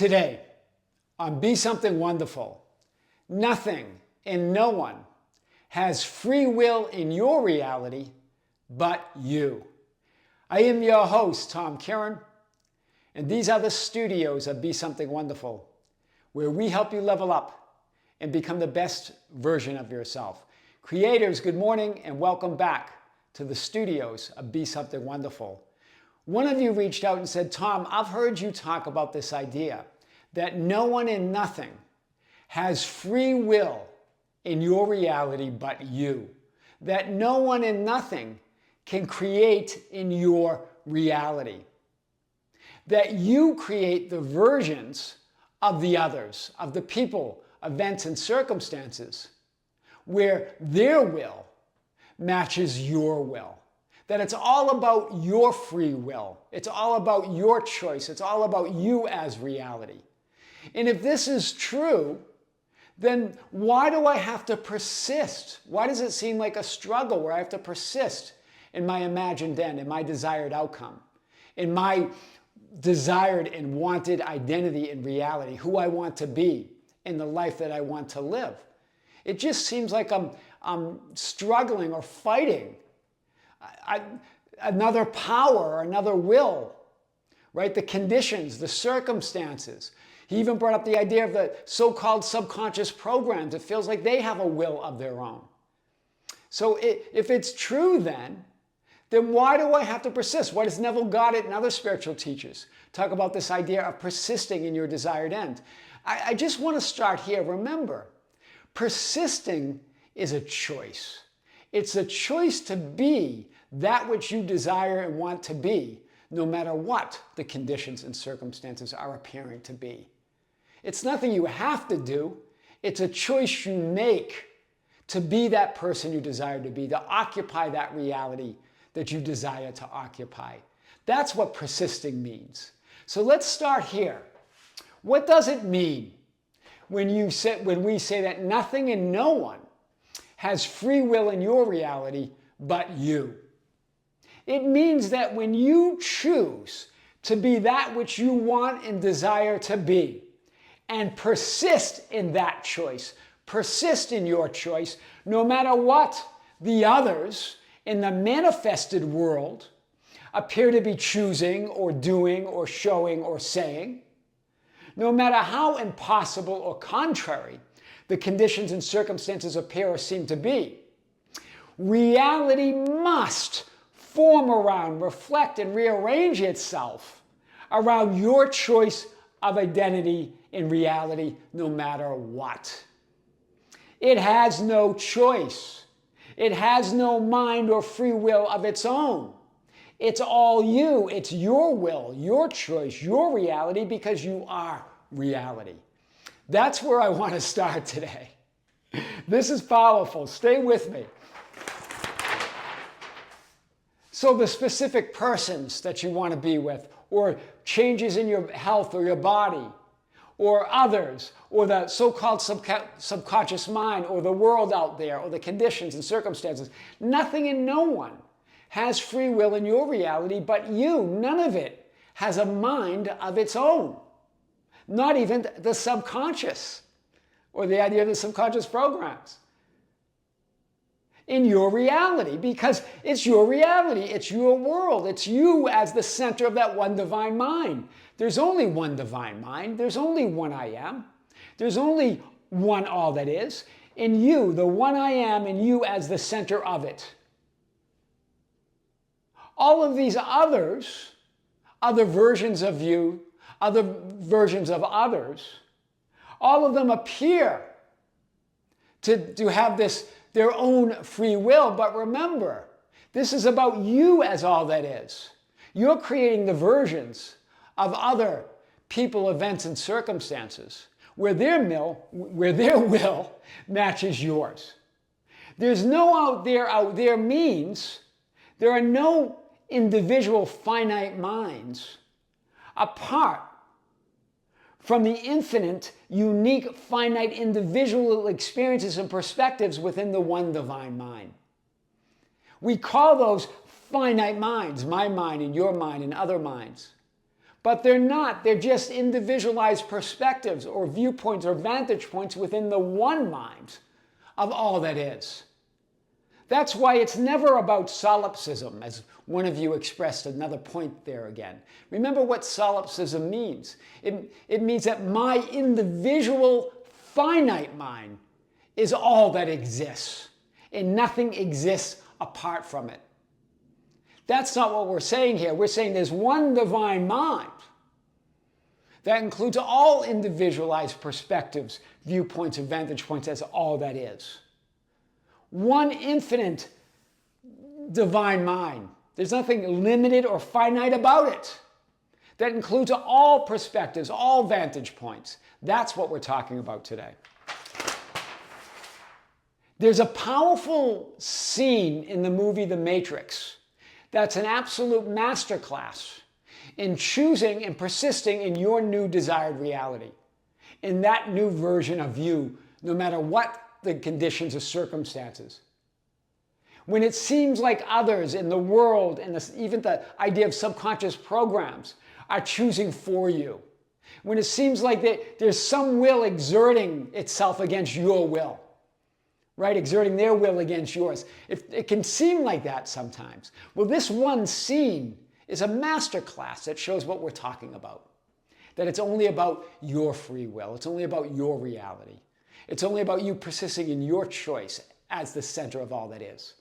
Today, on Be Something Wonderful, nothing and no one has free will in your reality but you. I am your host, Tom Kearin, and these are the studios of Be Something Wonderful, where we help you level up and become the best version of yourself. Creators, good morning and welcome back to the studios of Be Something Wonderful. One of you reached out and said, Tom, I've heard you talk about this idea that no one and nothing has free will in your reality but you. That no one and nothing can create in your reality. That you create the versions of the others, of the people, events, and circumstances where their will matches your will. That it's all about your free will. It's all about your choice. It's all about you as reality. And if this is true, then why do I have to persist? Why does it seem like a struggle where I have to persist in my imagined end, in my desired outcome, in my desired and wanted identity and reality, who I want to be, in the life that I want to live? It just seems like I'm struggling or fighting another power, another will, right? The conditions, the circumstances. He even brought up the idea of the so-called subconscious programs. It feels like they have a will of their own. So if it's true then why do I have to persist? Why does Neville Goddard and other spiritual teachers talk about this idea of persisting in your desired end? I just want to start here. Remember, persisting is a choice. It's a choice to be that which you desire and want to be, no matter what the conditions and circumstances are appearing to be. It's nothing you have to do. It's a choice you make to be that person you desire to be, to occupy that reality that you desire to occupy. That's what persisting means. So let's start here. What does it mean when we say that nothing and no one has free will in your reality but you? It means that when you choose to be that which you want and desire to be, and persist in that choice, persist in your choice, no matter what the others in the manifested world appear to be choosing or doing or showing or saying, no matter how impossible or contrary the conditions and circumstances appear or seem to be, reality must form around, reflect, and rearrange itself around your choice of identity in reality, no matter what. It has no choice. It has no mind or free will of its own. It's all you. It's your will, your choice, your reality, because you are reality. That's where I want to start today. This is powerful. Stay with me. So the specific persons that you want to be with, or changes in your health or your body, or others, or the so-called subconscious mind, or the world out there, or the conditions and circumstances. Nothing and no one has free will in your reality but you. None of it has a mind of its own. Not even the subconscious, or the idea of the subconscious programs. In your reality, because it's your reality, it's your world, it's you as the center of that one divine mind. There's only one divine mind, there's only one I am, there's only one all that is, in you, the one I am, and you as the center of it. All of these others, other versions of you, other versions of others, all of them appear to have their own free will, but remember, this is about you as all that is. You're creating the versions of other people, events, and circumstances where their will matches yours. There's no out there means there are no individual finite minds apart from the infinite, unique, finite, individual experiences and perspectives within the one divine mind. We call those finite minds, my mind and your mind and other minds. But they're not. They're just individualized perspectives or viewpoints or vantage points within the one mind of all that is. That's why it's never about solipsism, as one of you expressed another point there again. Remember what solipsism means. It means that my individual finite mind is all that exists, and nothing exists apart from it. That's not what we're saying here. We're saying there's one divine mind that includes all individualized perspectives, viewpoints, and vantage points as all that is. One infinite divine mind. There's nothing limited or finite about it. That includes all perspectives, all vantage points. That's what we're talking about today. There's a powerful scene in the movie The Matrix that's an absolute masterclass in choosing and persisting in your new desired reality, in that new version of you, no matter what the conditions or circumstances. When it seems like others in the world and even the idea of subconscious programs are choosing for you. When it seems like there's some will exerting itself against your will. Right? Exerting their will against yours. It can seem like that sometimes. Well, this one scene is a masterclass that shows what we're talking about. That it's only about your free will. It's only about your reality. It's only about you persisting in your choice as the center of all that is.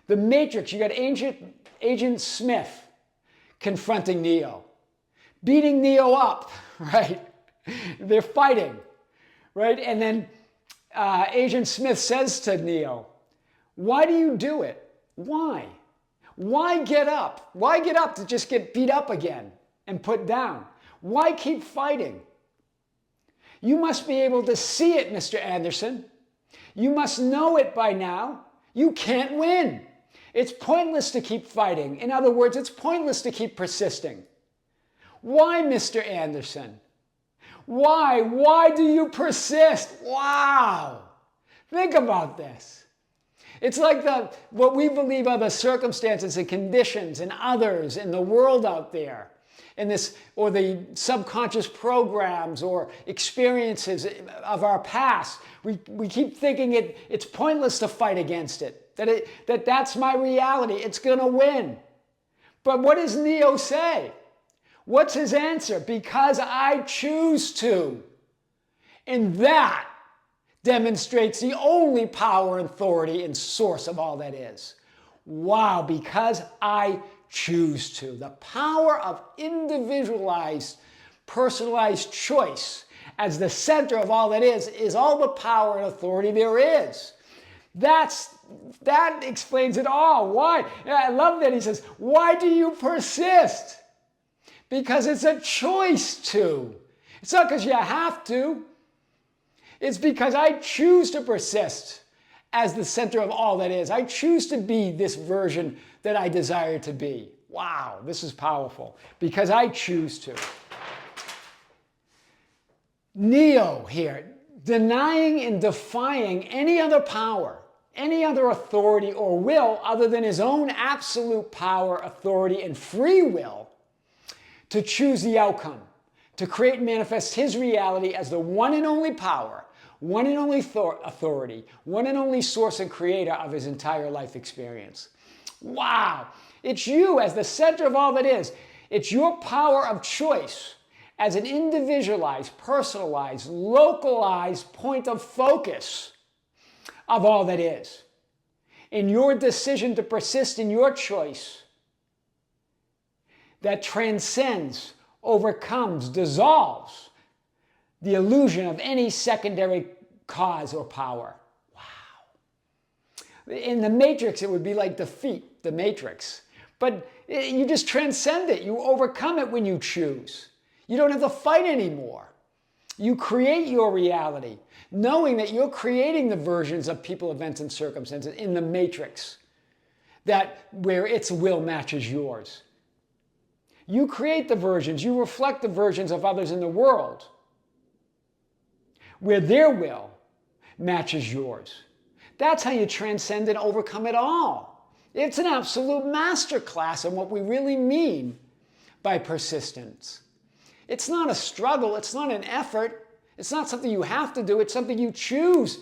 The Matrix, you got Agent Smith confronting Neo. Beating Neo up, right? They're fighting, right? And then Agent Smith says to Neo, why do you do it? Why? Why get up? Why get up to just get beat up again and put down? Why keep fighting? You must be able to see it, Mr. Anderson. You must know it by now. You can't win. It's pointless to keep fighting. In other words, it's pointless to keep persisting. Why, Mr. Anderson? Why? Why do you persist? Wow! Think about this. It's like what we believe are the circumstances and conditions and others in the world out there, or the subconscious programs or experiences of our past. We keep thinking it's pointless to fight against it. That's my reality. It's going to win. But what does Neo say? What's his answer? Because I choose to. And that demonstrates the only power and authority and source of all that is. Wow, because I choose to. The power of individualized, personalized choice as the center of all that is all the power and authority there is. That explains it all. Why? I love that he says, why do you persist? Because it's a choice to. It's not because you have to. It's because I choose to persist as the center of all that is. I choose to be this version that I desire to be. Wow, this is powerful. Because I choose to. Neo here, denying and defying any other power, any other authority or will other than his own absolute power, authority, and free will to choose the outcome, to create and manifest his reality as the one and only power, one and only authority, one and only source and creator of his entire life experience. Wow! It's you as the center of all that is. It's your power of choice as an individualized, personalized, localized point of focus of all that is. In your decision to persist in your choice that transcends, overcomes, dissolves the illusion of any secondary cause or power. Wow. In the Matrix, it would be like defeat the Matrix. But you just transcend it. You overcome it when you choose. You don't have to fight anymore. You create your reality, knowing that you're creating the versions of people, events, and circumstances in the Matrix where its will matches yours. You create the versions, you reflect the versions of others in the world where their will matches yours. That's how you transcend and overcome it all. It's an absolute masterclass in what we really mean by persistence. It's not a struggle. It's not an effort. It's not something you have to do. It's something you choose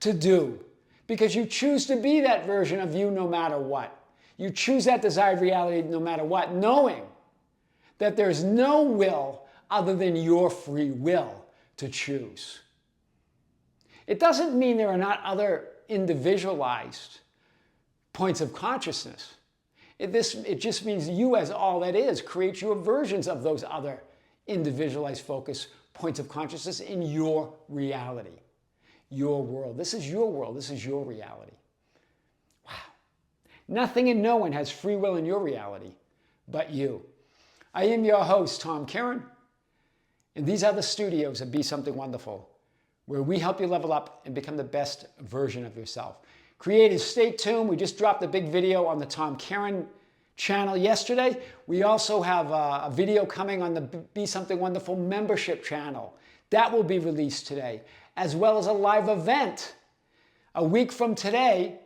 to do because you choose to be that version of you no matter what. You choose that desired reality no matter what, knowing that there's no will other than your free will to choose. It doesn't mean there are not other individualized points of consciousness. It just means you as all that is creates your versions of those other individualized focus points of consciousness in your reality, your world. This is your world. This is your reality. Wow. Nothing and no one has free will in your reality but you. I am your host, Tom Kearin, and these are the studios of Be Something Wonderful, where we help you level up and become the best version of yourself. Creators, stay tuned. We just dropped a big video on the Tom Kearin channel yesterday. We also have a video coming on the Be Something Wonderful membership channel. That will be released today, as well as a live event. A week from today,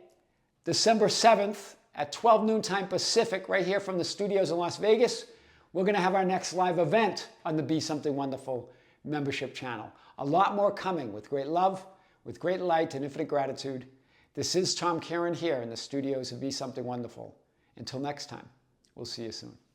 December 7th at 12 noon time Pacific, right here from the studios in Las Vegas, we're going to have our next live event on the Be Something Wonderful membership channel. A lot more coming with great love, with great light and infinite gratitude. This is Tom Kearin here in the studios of Be Something Wonderful. Until next time, we'll see you soon.